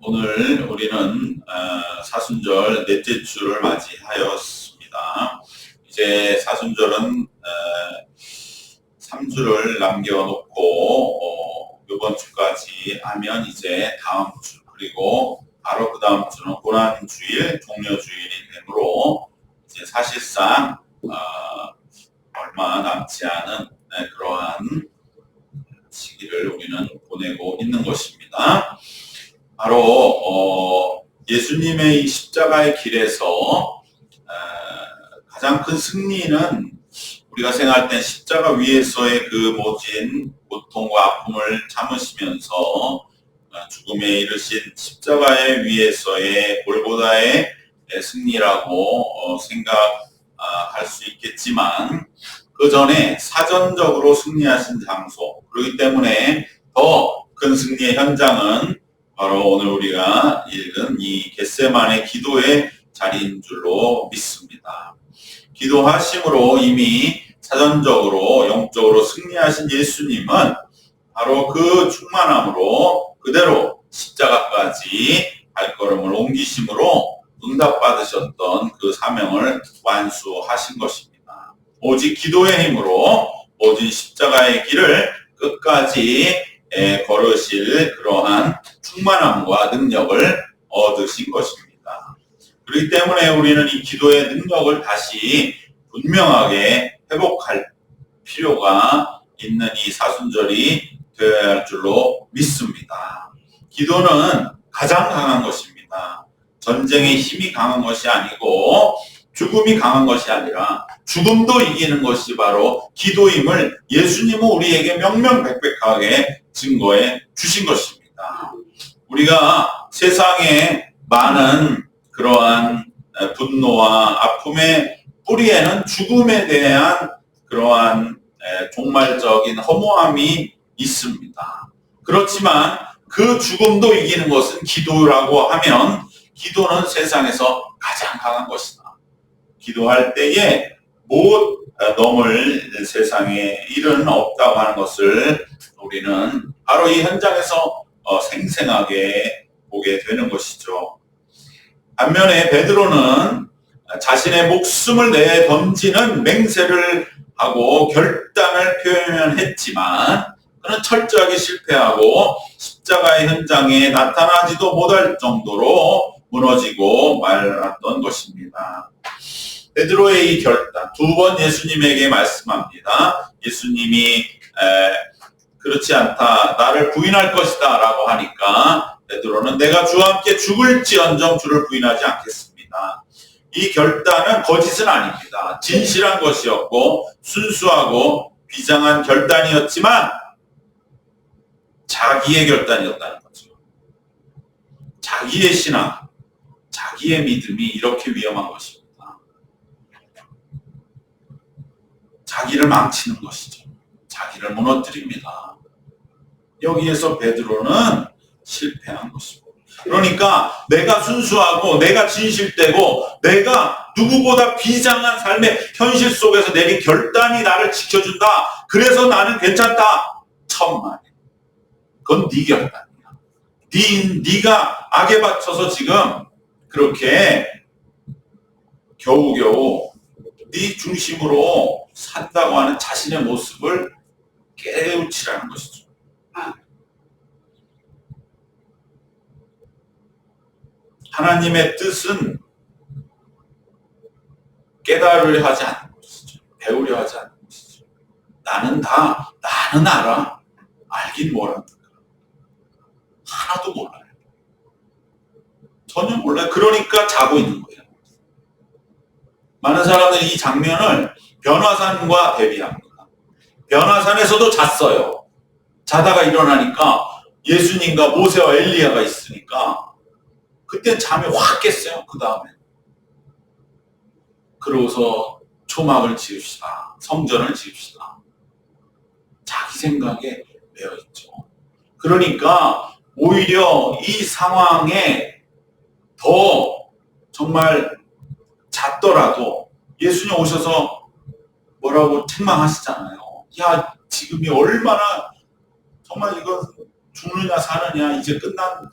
오늘 우리는 사순절 넷째 주를 맞이하였습니다. 이제 사순절은 3주를 남겨놓고 이번 주까지 하면 이제 다음 주, 그리고 바로 그 다음 주는 고난주일, 종려주일이 되므로 이제 사실상 얼마 남지 않은 그러한 시기를 우리는 보내고 있는 것입니다. 바로 예수님의 이 십자가의 길에서 가장 큰 승리는 우리가 생각할 땐 십자가 위에서의 그 모진 고통과 아픔을 참으시면서 죽음에 이르신 십자가의 위에서의 골고다의 승리라고 생각할 수 있겠지만, 그 전에 사전적으로 승리하신 장소, 그렇기 때문에 더 큰 승리의 현장은 바로 오늘 우리가 읽은 이 겟세마네 기도의 자리인 줄로 믿습니다. 기도하심으로 이미 사전적으로 영적으로 승리하신 예수님은 바로 그 충만함으로 그대로 십자가까지 발걸음을 옮기심으로 응답받으셨던 그 사명을 완수하신 것입니다. 오직 기도의 힘으로 모든 십자가의 길을 끝까지 걸으실 그러한 충만함과 능력을 얻으신 것입니다. 그렇기 때문에 우리는 이 기도의 능력을 다시 분명하게 회복할 필요가 있는 이 사순절이 되어야 할 줄로 믿습니다. 기도는 가장 강한 것입니다. 전쟁의 힘이 강한 것이 아니고 죽음이 강한 것이 아니라 죽음도 이기는 것이 바로 기도임을 예수님은 우리에게 명명백백하게 증거해 주신 것입니다. 우리가 세상에 많은 그러한 분노와 아픔의 뿌리에는 죽음에 대한 그러한 종말적인 허무함이 있습니다. 그렇지만 그 죽음도 이기는 것은 기도라고 하면 기도는 세상에서 가장 강한 것이다. 기도할 때에 못 넘을 세상에 일은 없다고 하는 것을 우리는 바로 이 현장에서 생생하게 보게 되는 것이죠. 반면에 베드로는 자신의 목숨을 내 던지는 맹세를 하고 결단을 표현했지만 그는 철저하게 실패하고 십자가의 현장에 나타나지도 못할 정도로 무너지고 말았던 것입니다. 베드로의 이 결단, 두 번 예수님에게 말씀합니다. 예수님이 그렇지 않다, 나를 부인할 것이다 라고 하니까 베드로는 내가 주와 함께 죽을지언정 주를 부인하지 않겠습니다. 이 결단은 거짓은 아닙니다. 진실한 것이었고 순수하고 비장한 결단이었지만 자기의 결단이었다는 거죠. 자기의 신앙, 자기의 믿음이 이렇게 위험한 것입니다. 자기를 망치는 것이죠. 자기를 무너뜨립니다. 여기에서 베드로는 실패한 것입니다. 그러니까 내가 순수하고 내가 진실되고 내가 누구보다 비장한 삶의 현실 속에서 내린 결단이 나를 지켜준다. 그래서 나는 괜찮다. 천만에. 그건 네 결단이야. 네가 악에 받쳐서 지금 그렇게 겨우겨우 네 중심으로 산다고 하는 자신의 모습을 깨우치라는 것이죠. 하나님의 뜻은 깨달으려 하지 않는 것이죠. 배우려 하지 않는 것이죠. 나는 알아. 알긴 뭐라. 하나도 몰라요. 전혀 몰라요. 그러니까 자고 있는 거예요. 많은 사람들이 이 장면을 변화산과 대비합니다. 변화산에서도 잤어요. 자다가 일어나니까 예수님과 모세와 엘리야가 있으니까 그때 잠이 확 깼어요. 그 다음에 그러고서 초막을 지읍시다. 성전을 지읍시다. 자기 생각에 매여있죠. 그러니까 오히려 이 상황에 더 정말 잤더라도 예수님 오셔서 뭐라고 책망하시잖아요. 야, 지금이 얼마나 정말 이거 죽느냐 사느냐 이제 끝난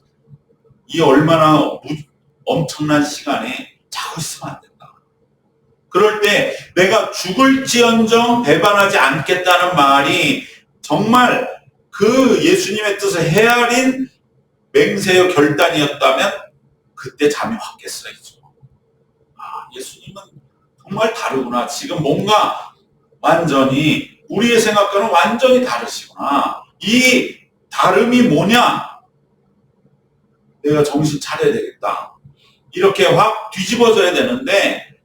이 얼마나 엄청난 시간에 자고 있으면 안 된다. 그럴 때 내가 죽을지언정 배반하지 않겠다는 말이 정말 그 예수님의 뜻을 헤아린 맹세의 결단이었다면 그때 잠이 확 깼어야죠. 예수님은 정말 다르구나. 지금 뭔가 완전히 우리의 생각과는 완전히 다르시구나. 이 다름이 뭐냐? 내가 정신 차려야 되겠다. 이렇게 확 뒤집어져야 되는데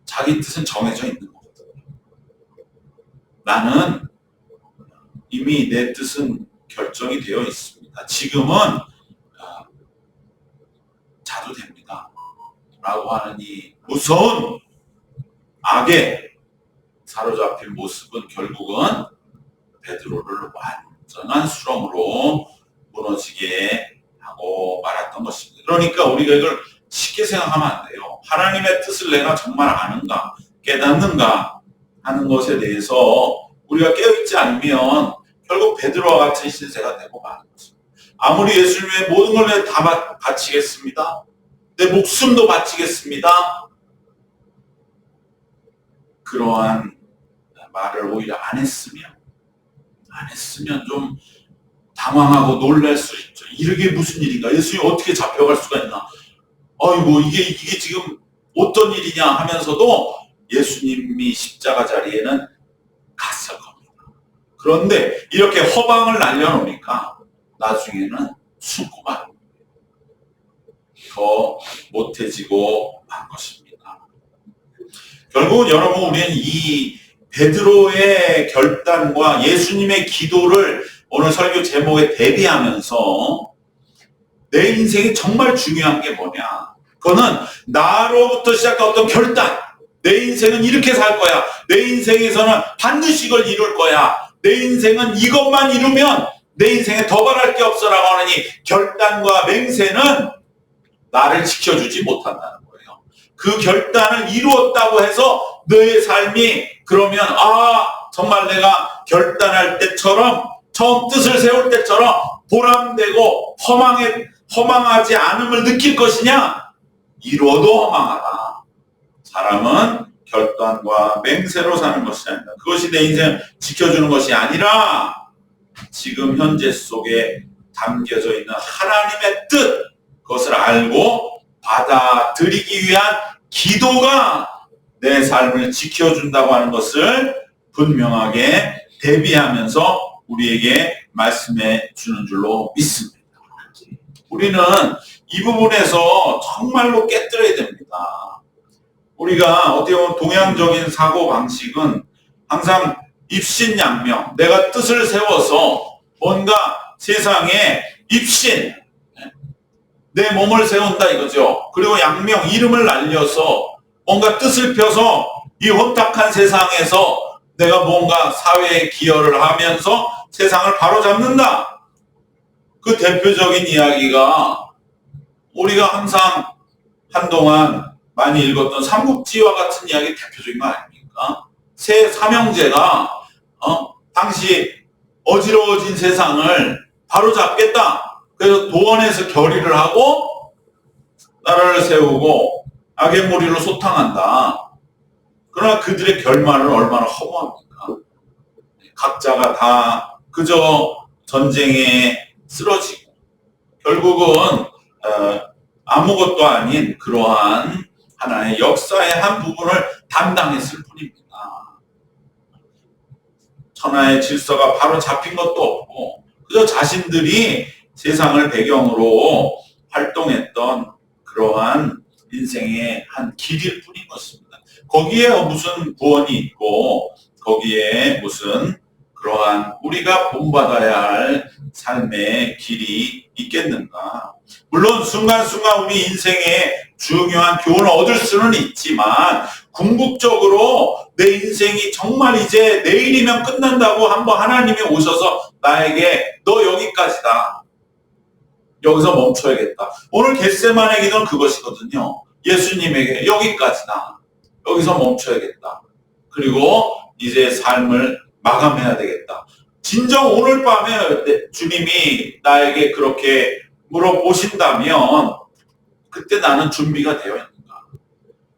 자기 뜻은 정해져 있는 거거든요. 나는 이미 내 뜻은 결정이 되어 있습니다. 지금은 자도 됩니다. 라고 하는 이 무서운 악에 사로잡힌 모습은 결국은 베드로를 완전한 수렁으로 무너지게 하고 말았던 것입니다. 그러니까 우리가 이걸 쉽게 생각하면 안 돼요. 하나님의 뜻을 내가 정말 아는가, 깨닫는가 하는 것에 대해서 우리가 깨어있지 않으면 결국 베드로와 같은 신세가 되고 마는 것입니다. 아무리 예수님의 모든 걸 다 바치겠습니다. 내 목숨도 바치겠습니다. 그러한 말을 오히려 안 했으면 좀 당황하고 놀랄 수 있죠. 이게 무슨 일인가? 예수님이 어떻게 잡혀갈 수가 있나? 아이고 이게 지금 어떤 일이냐 하면서도 예수님이 십자가 자리에는 갔을 겁니다. 그런데 이렇게 허방을 날려놓으니까 나중에는 숨고만 더 못해지고 만 것입니다. 결국은 여러분 우리는 이 베드로의 결단과 예수님의 기도를 오늘 설교 제목에 대비하면서 내 인생이 정말 중요한 게 뭐냐? 그거는 나로부터 시작한 어떤 결단. 내 인생은 이렇게 살 거야. 내 인생에서는 반드시 이걸 이룰 거야. 내 인생은 이것만 이루면 내 인생에 더 바랄 게 없어라고 하는 이 결단과 맹세는 나를 지켜주지 못한다는 거예요. 그 결단을 이루었다고 해서 너의 삶이 그러면 정말 내가 결단할 때처럼 처음 뜻을 세울 때처럼 보람되고 허망하지 않음을 느낄 것이냐? 이루어도 허망하다. 사람은 결단과 맹세로 사는 것이 아니다. 그것이 내 인생을 지켜주는 것이 아니라 지금 현재 속에 담겨져 있는 하나님의 뜻, 그것을 알고 받아들이기 위한 기도가 내 삶을 지켜준다고 하는 것을 분명하게 대비하면서 우리에게 말씀해 주는 줄로 믿습니다. 우리는 이 부분에서 정말로 깨뜨려야 됩니다. 우리가 어떻게 보면 동양적인 사고방식은 항상 입신양명, 내가 뜻을 세워서 뭔가 세상에 입신, 내 몸을 세운다 이거죠. 그리고 양명, 이름을 날려서 뭔가 뜻을 펴서 이 혼탁한 세상에서 내가 뭔가 사회에 기여를 하면서 세상을 바로잡는다. 그 대표적인 이야기가 우리가 항상 한동안 많이 읽었던 삼국지와 같은 이야기 대표적인 거 아닙니까? 세 삼형제가 당시 어지러워진 세상을 바로잡겠다. 그래서 도원에서 결의를 하고 나라를 세우고 악의 무리로 소탕한다. 그러나 그들의 결말은 얼마나 허무합니까? 각자가 다 그저 전쟁에 쓰러지고 결국은 아무것도 아닌 그러한 하나의 역사의 한 부분을 담당했을 뿐입니다. 천하의 질서가 바로 잡힌 것도 없고 그저 자신들이 세상을 배경으로 활동했던 그러한 인생의 한 길일 뿐인 것입니다. 거기에 무슨 구원이 있고 거기에 무슨 그러한 우리가 본받아야 할 삶의 길이 있겠는가. 물론 순간순간 우리 인생에 중요한 교훈을 얻을 수는 있지만 궁극적으로 내 인생이 정말 이제 내일이면 끝난다고 한번 하나님이 오셔서 나에게 너 여기까지다. 여기서 멈춰야겠다. 오늘 겟세마네 기도는 그것이거든요. 예수님에게 여기까지다. 여기서 멈춰야겠다. 그리고 이제 삶을 마감해야 되겠다. 진정 오늘 밤에 주님이 나에게 그렇게 물어보신다면 그때 나는 준비가 되어 있는가?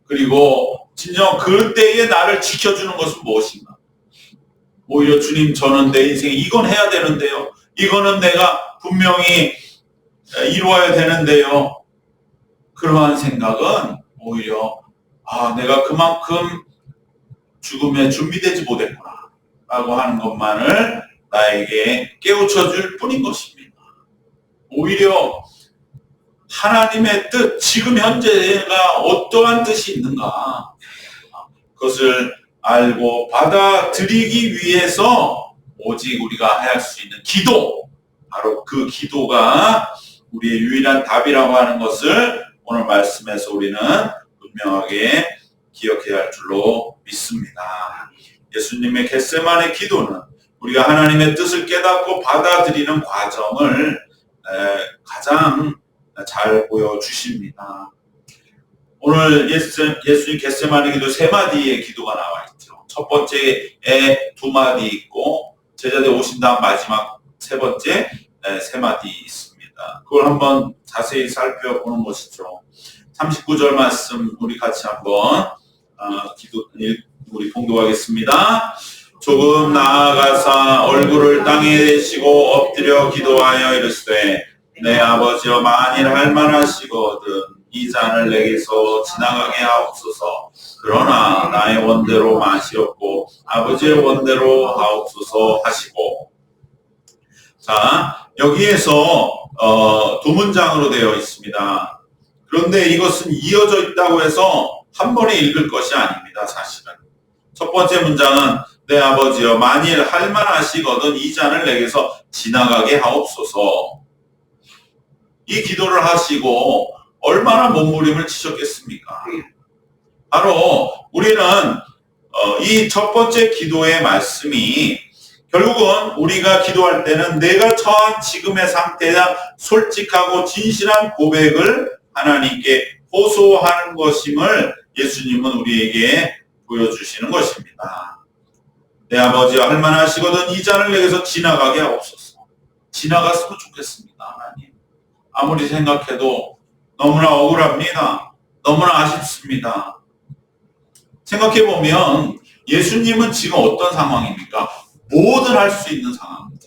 그리고 진정 그때에 나를 지켜주는 것은 무엇인가? 오히려 주님, 저는 내 인생에 이건 해야 되는데요. 이거는 내가 분명히 이루어야 되는데요. 그러한 생각은 오히려 내가 그만큼 죽음에 준비되지 못했구나 라고 하는 것만을 나에게 깨우쳐 줄 뿐인 것입니다. 오히려 하나님의 뜻, 지금 현재가 어떠한 뜻이 있는가, 그것을 알고 받아들이기 위해서 오직 우리가 할 수 있는 기도, 바로 그 기도가 우리의 유일한 답이라고 하는 것을 오늘 말씀에서 우리는 분명하게 기억해야 할 줄로 믿습니다. 예수님의 겟세마네 기도는 우리가 하나님의 뜻을 깨닫고 받아들이는 과정을 가장 잘 보여주십니다. 오늘 예수님 겟세마네 기도 세 마디의 기도가 나와 있죠. 첫 번째에 두 마디 있고 제자들 오신 다음 마지막 세 번째 세 마디 있습니다. 그걸 한번 자세히 살펴보는 것이죠. 39절 말씀 우리 같이 한번 우리 봉독하겠습니다. 조금 나아가사 얼굴을 땅에 대시고 엎드려 기도하여 이르시되 내 아버지여 만일 할만하시거든 이 잔을 내게서 지나가게 하옵소서. 그러나 나의 원대로 마시옵고 아버지의 원대로 하옵소서 하시고. 자, 여기에서 두 문장으로 되어 있습니다. 그런데 이것은 이어져 있다고 해서 한 번에 읽을 것이 아닙니다. 사실은 첫 번째 문장은 내 아버지여 만일 할만하시거든 이 잔을 내게서 지나가게 하옵소서. 이 기도를 하시고 얼마나 몸부림을 치셨겠습니까? 바로 우리는 이 첫 번째 기도의 말씀이 결국은 우리가 기도할 때는 내가 처한 지금의 상태야 솔직하고 진실한 고백을 하나님께 호소하는 것임을 예수님은 우리에게 보여주시는 것입니다. 내 아버지와 할만하시거든 이 잔을 내게서 지나가게 하옵소서. 지나갔으면 좋겠습니다. 하나님. 아무리 생각해도 너무나 억울합니다. 너무나 아쉽습니다. 생각해보면 예수님은 지금 어떤 상황입니까? 뭐든 할 수 있는 상황입니다.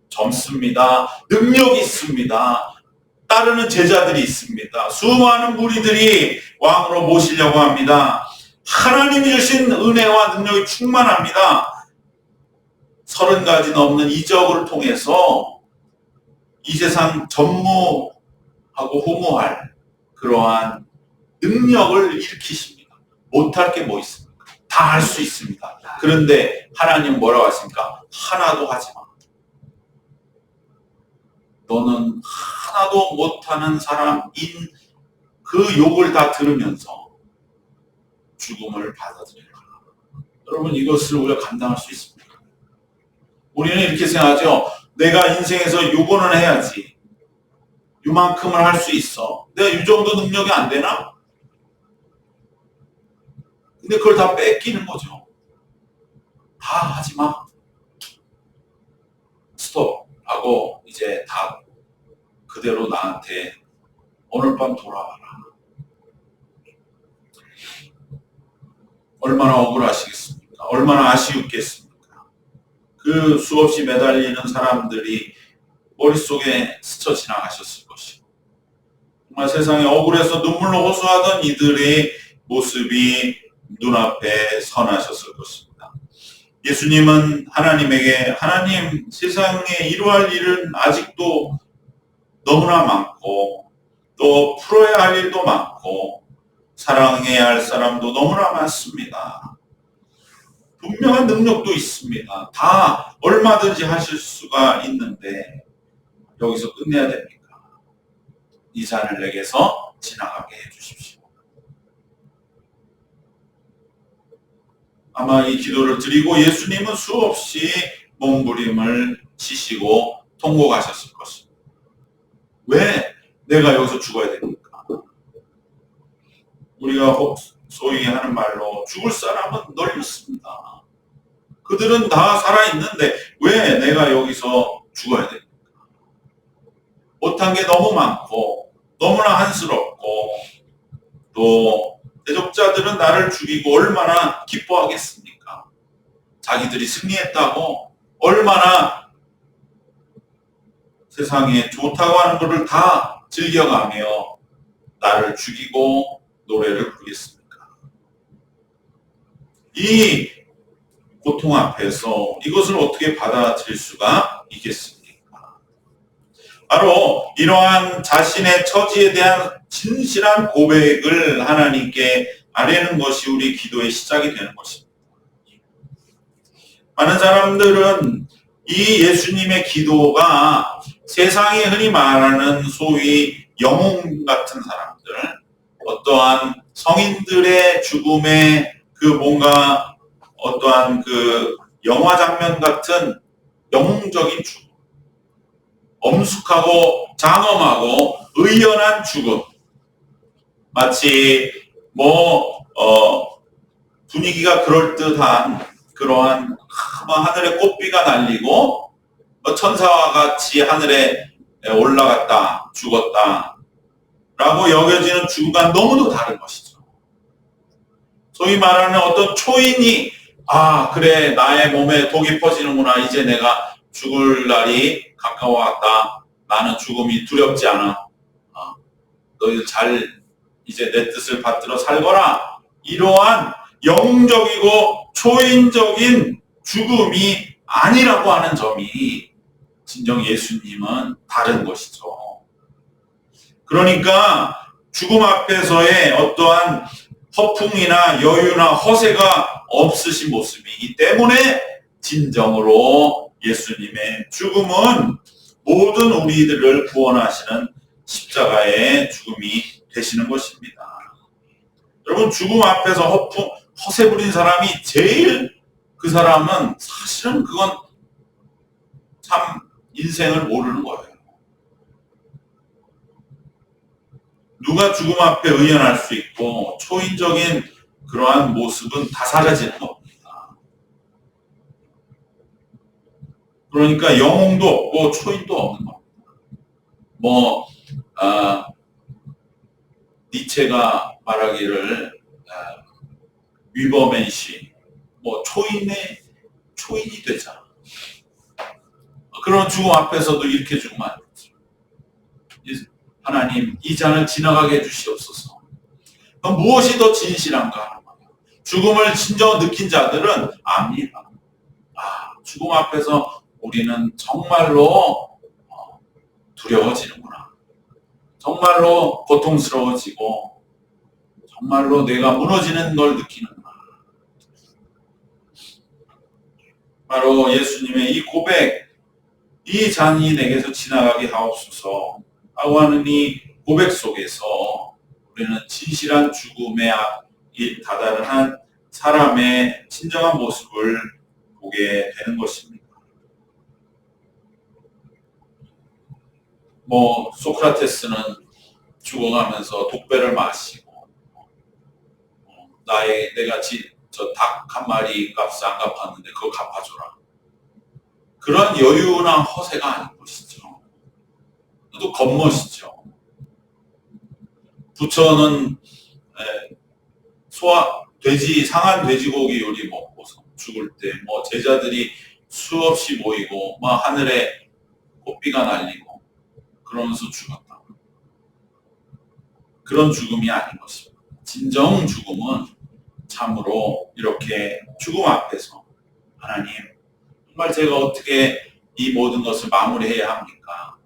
젊습니다. 능력이 있습니다. 따르는 제자들이 있습니다. 수많은 무리들이 왕으로 모시려고 합니다. 하나님이 주신 은혜와 능력이 충만합니다. 30가지 넘는 이적을 통해서 이 세상 전무하고 후무할 그러한 능력을 일으키십니다. 못할 게 뭐 있습니까? 다 할 수 있습니다. 그런데 하나님은 뭐라고 하십니까? 하나도 하지 마. 너는 하나도 못하는 사람인 그 욕을 다 들으면서 죽음을 받아들여라. 여러분, 이것을 우리가 감당할 수 있습니까? 우리는 이렇게 생각하죠. 내가 인생에서 요거는 해야지. 요만큼을 할 수 있어. 내가 이 정도 능력이 안 되나? 근데 그걸 다 뺏기는 거죠. 다 하지 마. 스톱 하고 이제 다 그대로 나한테 오늘 밤 돌아와라. 얼마나 억울하시겠습니까? 얼마나 아쉬웠겠습니까? 그 수없이 매달리는 사람들이 머릿속에 스쳐 지나가셨을 것이고 정말 세상에 억울해서 눈물로 호소하던 이들의 모습이 눈앞에 선하셨을 것입니다. 예수님은 하나님에게 하나님 세상에 이루어할 일은 아직도 너무나 많고 또 풀어야 할 일도 많고 사랑해야 할 사람도 너무나 많습니다. 분명한 능력도 있습니다. 다 얼마든지 하실 수가 있는데 여기서 끝내야 됩니까? 이 잔을 내게서 지나가게 해주십시오. 아마 이 기도를 드리고 예수님은 수없이 몸부림을 치시고 통곡하셨을 것입니다. 왜 내가 여기서 죽어야 됩니까? 우리가 소위 하는 말로 죽을 사람은 널렸습니다. 그들은 다 살아있는데 왜 내가 여기서 죽어야 됩니까? 못한 게 너무 많고 너무나 한스럽고 또 대적자들은 나를 죽이고 얼마나 기뻐하겠습니까? 자기들이 승리했다고 얼마나 세상에 좋다고 하는 것을 다 즐겨가며 나를 죽이고 노래를 부르겠습니까? 이 고통 앞에서 이것을 어떻게 받아들일 수가 있겠습니까? 바로 이러한 자신의 처지에 대한 진실한 고백을 하나님께 아뢰는 것이 우리 기도의 시작이 되는 것입니다. 많은 사람들은 이 예수님의 기도가 세상에 흔히 말하는 소위 영웅 같은 사람들, 어떠한 성인들의 죽음의 그 뭔가 어떠한 그 영화 장면 같은 영웅적인 죽음, 엄숙하고 장엄하고 의연한 죽음, 마치 분위기가 그럴듯한 그러한 하늘에 꽃비가 날리고 천사와 같이 하늘에 올라갔다 죽었다 라고 여겨지는 죽음과 너무도 다른 것이죠. 소위 말하는 어떤 초인이 그래 나의 몸에 독이 퍼지는구나, 이제 내가 죽을 날이 가까워왔다, 나는 죽음이 두렵지 않아, 너희들 잘 이제 내 뜻을 받들어 살거라, 이러한 영웅적이고 초인적인 죽음이 아니라고 하는 점이 진정 예수님은 다른 것이죠. 그러니까 죽음 앞에서의 어떠한 허풍이나 여유나 허세가 없으신 모습이기 때문에 진정으로 예수님의 죽음은 모든 우리들을 구원하시는 십자가의 죽음이 되시는 것입니다. 여러분, 죽음 앞에서 허세 부린 사람이 제일, 그 사람은 사실은 그건 참 인생을 모르는 거예요. 누가 죽음 앞에 의연할 수 있고 초인적인 그러한 모습은 다 사라지는 겁니다. 그러니까 영웅도 없고 초인도 없는 겁니다. 니체가 말하기를 위버맨시, 초인이 되자. 그런 죽음 앞에서도 이렇게 죽으면 안 되죠. 하나님, 이 잔을 지나가게 해주시옵소서. 그럼 무엇이 더 진실한가 하는 거예요. 죽음을 진정 느낀 자들은 압니다. 죽음 앞에서 우리는 정말로 두려워지는구나. 정말로 고통스러워지고 정말로 내가 무너지는 걸 느끼는구나. 바로 예수님의 이 고백, 이 잔이 내게서 지나가게 하옵소서 라고 하는 이 고백 속에서 우리는 진실한 죽음에 다다른 사람의 진정한 모습을 보게 되는 것입니다. 소크라테스는 죽어가면서 독배를 마시고 내가 저 닭 한 마리 값을 안 갚았는데 그거 갚아줘라. 그런 여유나 허세가 아닌 것이죠. 또 겉멋이죠. 부처는 상한 돼지고기 요리 먹고서 죽을 때 제자들이 수없이 모이고 하늘에 꽃비가 날리고 그러면서 죽었다. 그런 죽음이 아닌 것입니다. 진정 죽음은 참으로 이렇게 죽음 앞에서 하나님, 정말 제가 어떻게 이 모든 것을 마무리해야 합니까?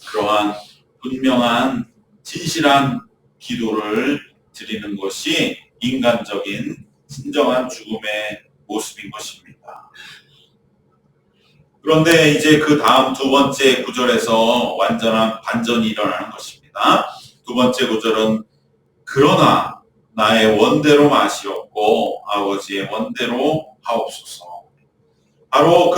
그러한 분명한 진실한 기도를 드리는 것이 인간적인 진정한 죽음의 모습인 것입니다. 그런데 이제 그 다음 두 번째 구절에서 완전한 반전이 일어나는 것입니다. 두 번째 구절은 그러나 나의 원대로 마시옵고 아버지의 원대로 하옵소서. 바로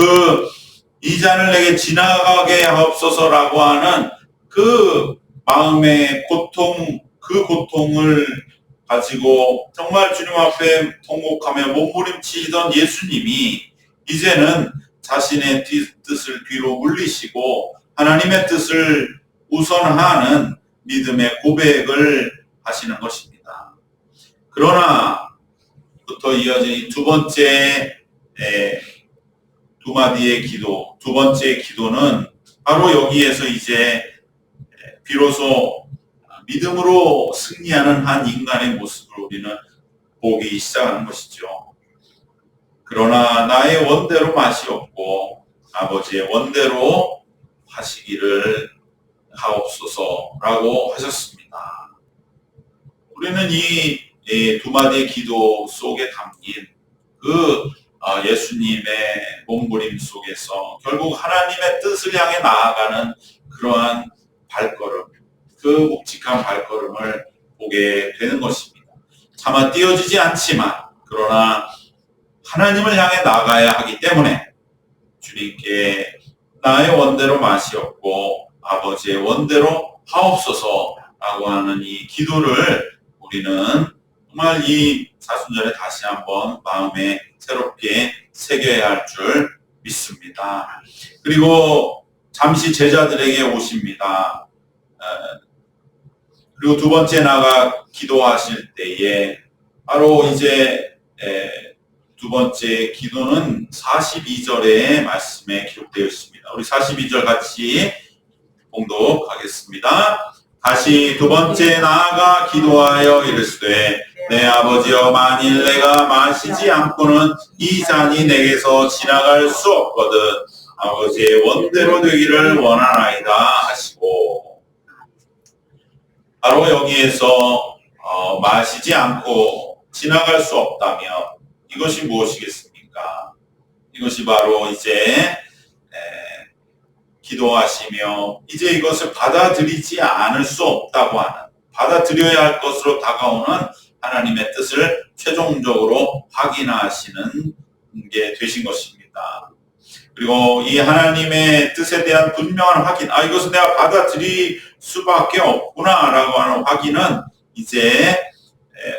이 잔을 내게 지나가게 하옵소서라고 하는 그 마음의 고통, 그 고통을 가지고 정말 주님 앞에 통곡하며 몸부림치던 예수님이 이제는 자신의 뜻을 뒤로 물리시고 하나님의 뜻을 우선하는 믿음의 고백을 하시는 것입니다. 그러나 부터 이어진 이 두 번째 두 마디의 기도, 두 번째 기도는 바로 여기에서 이제 비로소 믿음으로 승리하는 한 인간의 모습을 우리는 보기 시작하는 것이죠. 그러나 나의 원대로 맛이 없고 아버지의 원대로 하시기를 하옵소서라고 하셨습니다. 우리는 이 두 마디의 기도 속에 담긴 그 예수님의 몸부림 속에서 결국 하나님의 뜻을 향해 나아가는 그러한 발걸음, 그 묵직한 발걸음을 보게 되는 것입니다. 차마 띄어지지 않지만 그러나 하나님을 향해 나가야 하기 때문에 주님께 나의 원대로 맛이 없고 아버지의 원대로 하옵소서라고 하는 이 기도를 우리는 정말 이 사순절에 다시 한번 마음에 새롭게 새겨야 할 줄 믿습니다. 그리고 잠시 제자들에게 오십니다. 그리고 두 번째 나가 기도하실 때에 바로 이제 두 번째 기도는 42절의 말씀에 기록되어 있습니다. 우리 42절 같이 봉독하겠습니다. 다시 두 번째 나아가 기도하여 이르시되 내 아버지여 만일 내가 마시지 않고는 이 잔이 내게서 지나갈 수 없거든 아버지의 원대로 되기를 원하나이다 하시고 바로 여기에서 마시지 않고 지나갈 수 없다면 이것이 무엇이겠습니까? 이것이 바로 이제 기도하시며 이제 이것을 받아들이지 않을 수 없다고 하는 받아들여야 할 것으로 다가오는 하나님의 뜻을 최종적으로 확인하시는 게 되신 것입니다. 그리고 이 하나님의 뜻에 대한 분명한 확인, 이것은 내가 받아들일 수밖에 없구나라고 하는 확인은 이제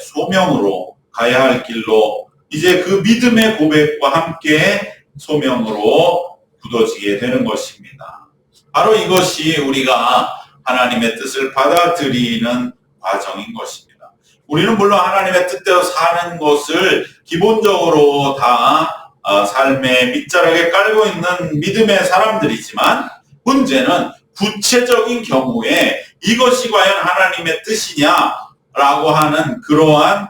소명으로 가야 할 길로 이제 그 믿음의 고백과 함께 소명으로 굳어지게 되는 것입니다. 바로 이것이 우리가 하나님의 뜻을 받아들이는 과정인 것입니다. 우리는 물론 하나님의 뜻대로 사는 것을 기본적으로 다 삶의 밑자락에 깔고 있는 믿음의 사람들이지만 문제는 구체적인 경우에 이것이 과연 하나님의 뜻이냐라고 하는 그러한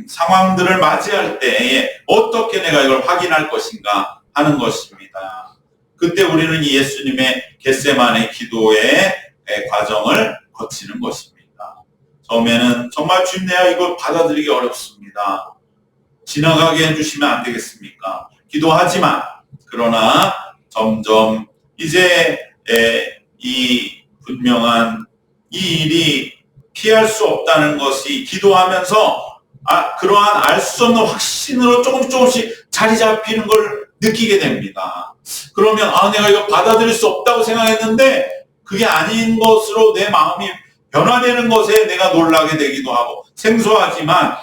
상황들을 맞이할 때에 어떻게 내가 이걸 확인할 것인가 하는 것입니다. 그때 우리는 이 예수님의 겟세마네 기도의 과정을 거치는 것입니다. 처음에는 정말 주님 내가 이걸 받아들이기 어렵습니다. 지나가게 해주시면 안 되겠습니까? 기도하지만 그러나 점점 이제 이 분명한 이 일이 피할 수 없다는 것이 기도하면서 그러한 알 수 없는 확신으로 조금씩 자리 잡히는 걸 느끼게 됩니다. 그러면 내가 이거 받아들일 수 없다고 생각했는데 그게 아닌 것으로 내 마음이 변화되는 것에 내가 놀라게 되기도 하고 생소하지만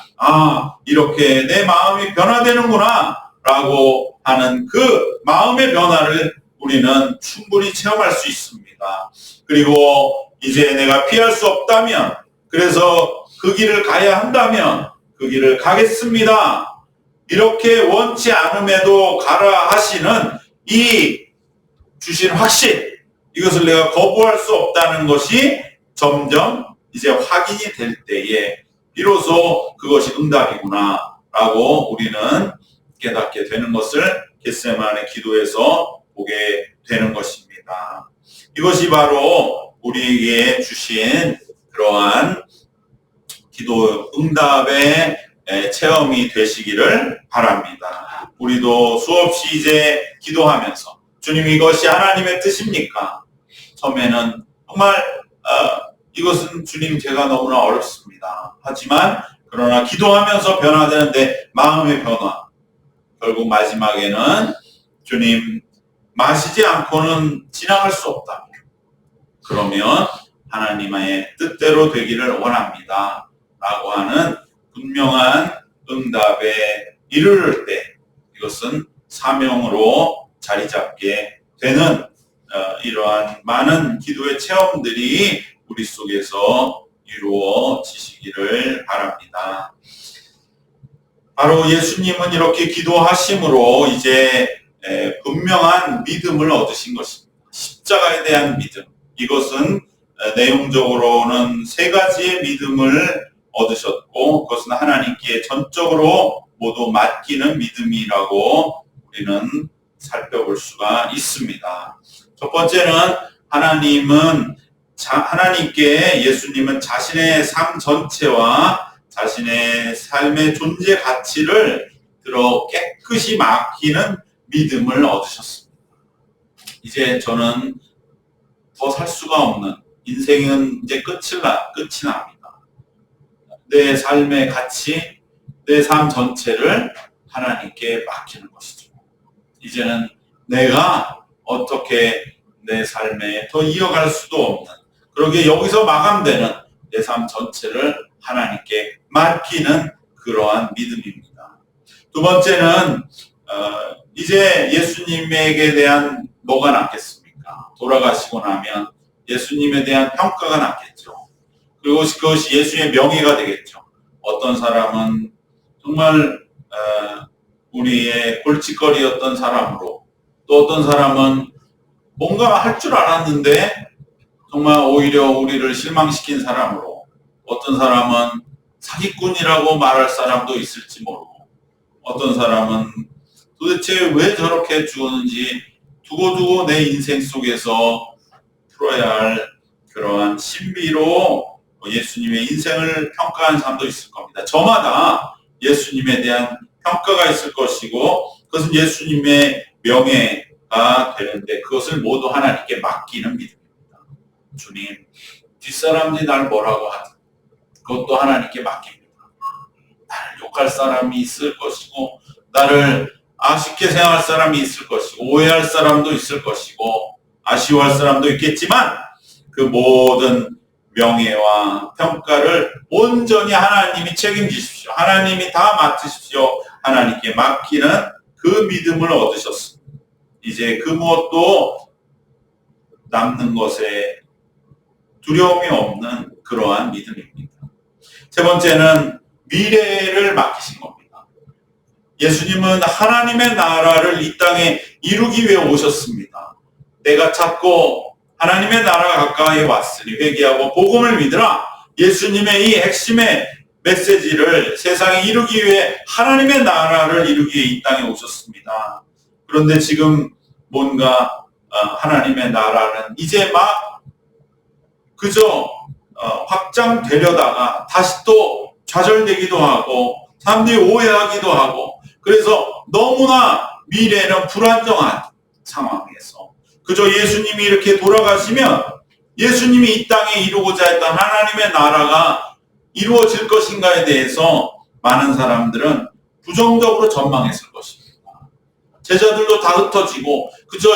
이렇게 내 마음이 변화되는구나 라고 하는 그 마음의 변화를 우리는 충분히 체험할 수 있습니다. 그리고 이제 내가 피할 수 없다면 그래서 그 길을 가야 한다면 그 길을 가겠습니다. 이렇게 원치 않음에도 가라 하시는 이 주신 확신 이것을 내가 거부할 수 없다는 것이 점점 이제 확인이 될 때에 비로소 그것이 응답이구나 라고 우리는 깨닫게 되는 것을 겟세마네 기도에서 보게 되는 것입니다. 이것이 바로 우리에게 주신 그러한 기도 응답의 체험이 되시기를 바랍니다. 우리도 수없이 이제 기도하면서 주님 이것이 하나님의 뜻입니까? 처음에는 정말 이것은 주님 제가 너무나 어렵습니다. 하지만 그러나 기도하면서 변화되는데 마음의 변화 결국 마지막에는 주님 마시지 않고는 지나갈 수 없다. 그러면 하나님의 뜻대로 되기를 원합니다. 라고 하는 분명한 응답에 이르를 때 이것은 사명으로 자리 잡게 되는 이러한 많은 기도의 체험들이 우리 속에서 이루어지시기를 바랍니다. 바로 예수님은 이렇게 기도하심으로 이제 분명한 믿음을 얻으신 것입니다. 십자가에 대한 믿음. 이것은 내용적으로는 세 가지의 믿음을 얻으셨고, 그것은 하나님께 전적으로 모두 맡기는 믿음이라고 우리는 살펴볼 수가 있습니다. 첫 번째는 하나님께 예수님은 자신의 삶 전체와 자신의 삶의 존재 가치를 들어 깨끗이 맡기는 믿음을 얻으셨습니다. 이제 저는 더 살 수가 없는, 인생은 이제 끝이 납니다. 내 삶의 가치, 내 삶 전체를 하나님께 맡기는 것이죠. 이제는 내가 어떻게 내 삶에 더 이어갈 수도 없는, 그러게 여기서 마감되는 내 삶 전체를 하나님께 맡기는 그러한 믿음입니다. 두 번째는 이제 예수님에게 대한 뭐가 남겠습니까? 돌아가시고 나면 예수님에 대한 평가가 남겠죠. 그리고 그것이 예수의 명예가 되겠죠. 어떤 사람은 정말 우리의 골칫거리였던 사람으로, 또 어떤 사람은 뭔가 할 줄 알았는데 정말 오히려 우리를 실망시킨 사람으로, 어떤 사람은 사기꾼이라고 말할 사람도 있을지 모르고, 어떤 사람은 도대체 왜 저렇게 죽었는지 두고두고 내 인생 속에서 풀어야 할 그러한 신비로 예수님의 인생을 평가하는 사람도 있을 겁니다. 저마다 예수님에 대한 평가가 있을 것이고, 그것은 예수님의 명예가 되는데 그것을 모두 하나님께 맡기는 믿음입니다. 주님, 뒷사람들이 날 뭐라고 하든 그것도 하나님께 맡깁니다. 나를 욕할 사람이 있을 것이고, 나를 아쉽게 생각할 사람이 있을 것이고, 오해할 사람도 있을 것이고, 아쉬워할 사람도 있겠지만 그 모든 명예와 평가를 온전히 하나님이 책임지십시오. 하나님이 다 맡으십시오. 하나님께 맡기는 그 믿음을 얻으셨습니다. 이제 그 무엇도 남는 것에 두려움이 없는 그러한 믿음입니다. 세 번째는 미래를 맡기신 겁니다. 예수님은 하나님의 나라를 이 땅에 이루기 위해 오셨습니다. 내가 찾고 하나님의 나라가 가까이 왔으니 회개하고 복음을 믿으라. 예수님의 이 핵심의 메시지를 세상에 이루기 위해, 하나님의 나라를 이루기 위해 이 땅에 오셨습니다. 그런데 지금 뭔가 하나님의 나라는 이제 막 그저 확장되려다가 다시 또 좌절되기도 하고 사람들이 오해하기도 하고, 그래서 너무나 미래는 불안정한 상황에서 그저 예수님이 이렇게 돌아가시면 예수님이 이 땅에 이루고자 했던 하나님의 나라가 이루어질 것인가에 대해서 많은 사람들은 부정적으로 전망했을 것입니다. 제자들도 다 흩어지고 그저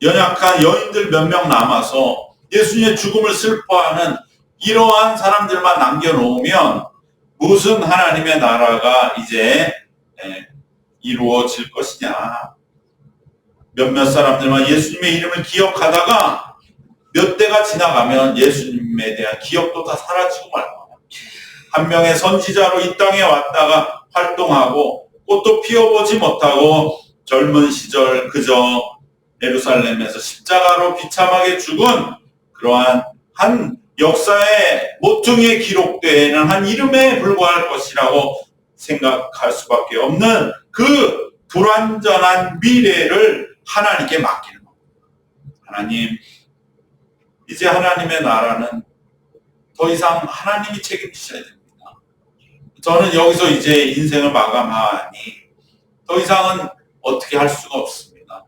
연약한 여인들 몇 명 남아서 예수님의 죽음을 슬퍼하는 이러한 사람들만 남겨놓으면 무슨 하나님의 나라가 이제 이루어질 것이냐. 몇몇 사람들만 예수님의 이름을 기억하다가 몇 대가 지나가면 예수님에 대한 기억도 다 사라지고 말 거예요. 한 명의 선지자로 이 땅에 왔다가 활동하고 꽃도 피워보지 못하고 젊은 시절 그저 예루살렘에서 십자가로 비참하게 죽은 그러한 한 역사의 모퉁이에 기록되는 한 이름에 불과할 것이라고 생각할 수밖에 없는 그 불완전한 미래를 하나님께 맡기는 겁니다. 하나님, 이제 하나님의 나라는 더 이상 하나님이 책임지셔야 됩니다. 저는 여기서 이제 인생을 마감하니 더 이상은 어떻게 할 수가 없습니다.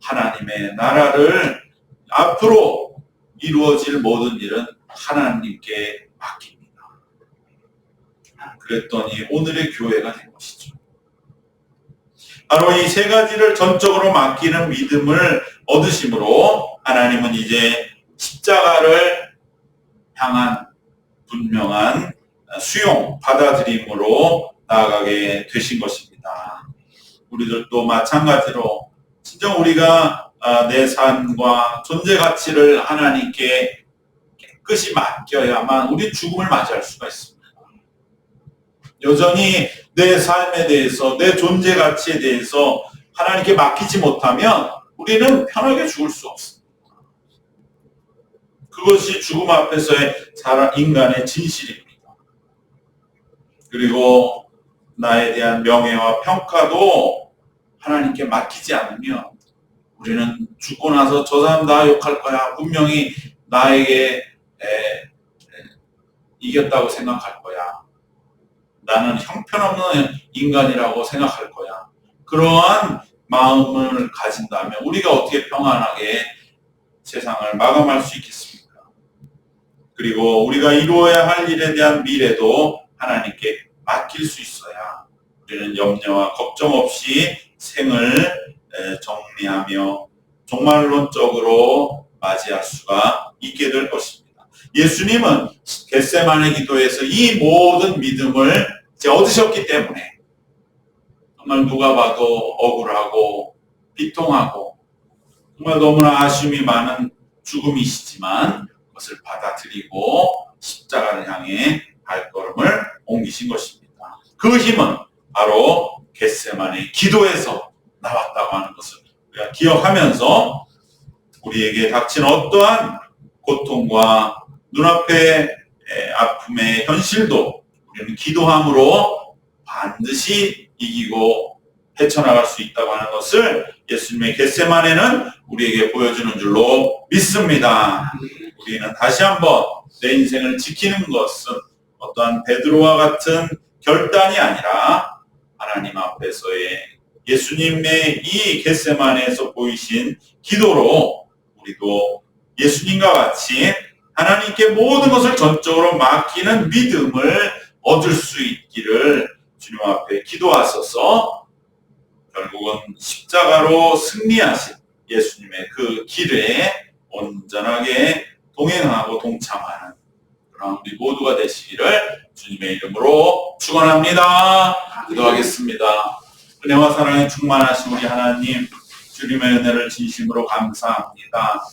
하나님의 나라를 앞으로 이루어질 모든 일은 하나님께 맡깁니다. 그랬더니 오늘의 교회가 된 것이죠. 바로 이 세 가지를 전적으로 맡기는 믿음을 얻으심으로 하나님은 이제 십자가를 향한 분명한 수용, 받아들임으로 나아가게 되신 것입니다. 우리들도 마찬가지로 진정 우리가 내 삶과 존재 가치를 하나님께 깨끗이 맡겨야만 우리 죽음을 맞이할 수가 있습니다. 여전히 내 삶에 대해서, 내 존재 가치에 대해서 하나님께 맡기지 못하면 우리는 편하게 죽을 수 없습니다. 그것이 죽음 앞에서의 인간의 진실입니다. 그리고 나에 대한 명예와 평가도 하나님께 맡기지 않으면 우리는 죽고 나서 저 사람 나 욕할 거야. 분명히 나에게 이겼다고 생각할 거야. 나는 형편없는 인간이라고 생각할 거야. 그러한 마음을 가진다면 우리가 어떻게 평안하게 세상을 마감할 수 있겠습니까? 그리고 우리가 이루어야 할 일에 대한 미래도 하나님께 맡길 수 있어야 우리는 염려와 걱정 없이 생을 정리하며 종말론적으로 맞이할 수가 있게 될 것입니다. 예수님은 겟세마네 기도에서 이 모든 믿음을 이제 얻으셨기 때문에 정말 누가 봐도 억울하고 비통하고 정말 너무나 아쉬움이 많은 죽음이시지만 그것을 받아들이고 십자가를 향해 발걸음을 옮기신 것입니다. 그 힘은 바로 겟세마네 기도에서 나왔다고 하는 것을 우리가 기억하면서 우리에게 닥친 어떠한 고통과 눈앞의 아픔의 현실도 우리는 기도함으로 반드시 이기고 헤쳐나갈 수 있다고 하는 것을 예수님의 겟세마네는 우리에게 보여주는 줄로 믿습니다. 우리는 다시 한번 내 인생을 지키는 것은 어떠한 베드로와 같은 결단이 아니라 하나님 앞에서의 예수님의 이 겟세마네에서 보이신 기도로 우리도 예수님과 같이 하나님께 모든 것을 전적으로 맡기는 믿음을 얻을 수 있기를 주님 앞에 기도하소서. 결국은 십자가로 승리하신 예수님의 그 길에 온전하게 동행하고 동참하는 그런 우리 모두가 되시기를 주님의 이름으로 축원합니다. 기도하겠습니다. 은혜와 사랑에 충만하신 우리 하나님, 주님의 은혜를 진심으로 감사합니다.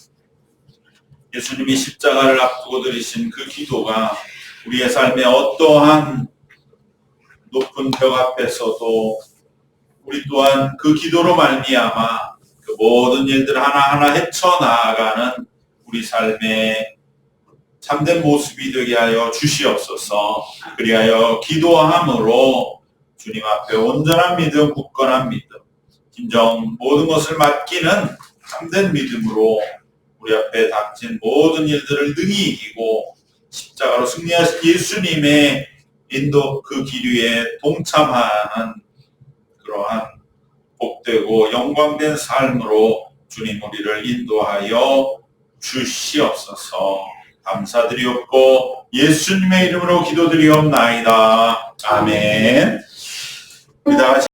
예수님이 십자가를 앞두고 드리신 그 기도가 우리의 삶에 어떠한 높은 벽 앞에서도 우리 또한 그 기도로 말미암아 그 모든 일들 하나하나 헤쳐나가는 우리 삶의 참된 모습이 되게 하여 주시옵소서. 그리하여 기도함으로 주님 앞에 온전한 믿음, 굳건한 믿음, 진정 모든 것을 맡기는 참된 믿음으로 우리 앞에 닥친 모든 일들을 능히 이기고 십자가로 승리하신 예수님의 인도 그 길 위에 동참하는 그러한 복되고 영광된 삶으로 주님 우리를 인도하여 주시옵소서. 감사드리옵고 예수님의 이름으로 기도드리옵나이다. 아멘. 우리 다 같이